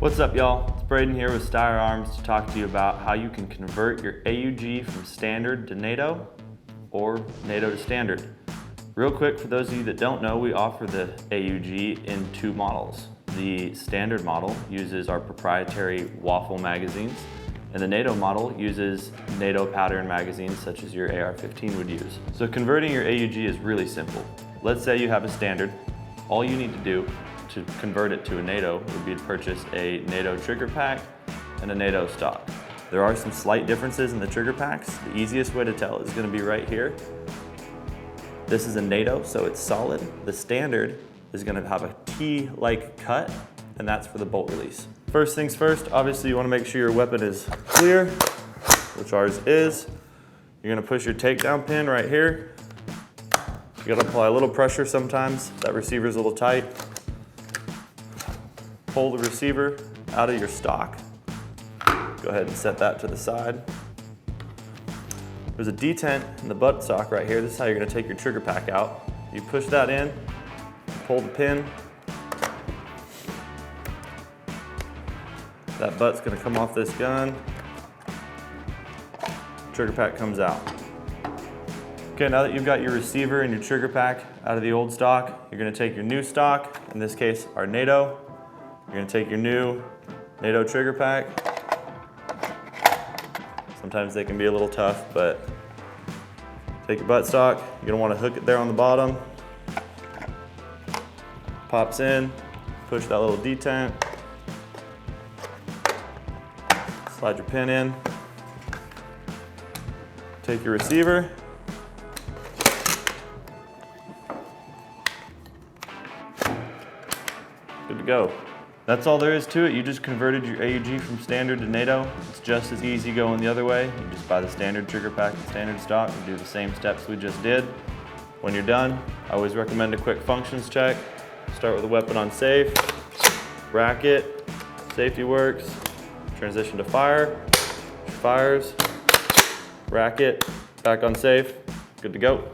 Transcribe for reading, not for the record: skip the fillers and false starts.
What's up, y'all? It's Braden here with Steyr Arms to talk to you about how you can convert your AUG from standard to NATO or NATO to standard. Real quick, for those of you that don't know, we offer the AUG in two models. The standard model uses our proprietary waffle magazines, and the NATO model uses NATO pattern magazines such as your AR-15 would use. So converting your AUG is really simple. Let's say you have a standard. All you need to do to convert it to a NATO would be to purchase a NATO trigger pack and a NATO stock. There are some slight differences in the trigger packs. The easiest way to tell is going to be right here. This is a NATO, so it's solid. The standard is going to have a T-like cut, and that's for the bolt release. First things first, obviously you want to make sure your weapon is clear, which ours is. You're going to push your takedown pin right here. You got to apply a little pressure sometimes. That receiver's a little tight. Pull the receiver out of your stock. Go ahead and set that to the side. There's a detent in the butt stock right here. This is how you're going to take your trigger pack out. You push that in, pull the pin. That butt's going to come off this gun. Trigger pack comes out. Okay, now that you've got your receiver and your trigger pack out of the old stock, you're going to take your new stock, in this case our NATO. You're going to take your new NATO trigger pack. Sometimes they can be a little tough, but take your butt stock. You're going to want to hook it there on the bottom. Pops in, push that little detent. Slide your pin in. Take your receiver. Good to go. That's all there is to it. You just converted your AUG from standard to NATO. It's just as easy going the other way. You just buy the standard trigger pack and standard stock and do the same steps we just did. When you're done, I always recommend a quick functions check. Start with the weapon on safe, rack it, safety works, transition to fire, fires, rack it, back on safe, good to go.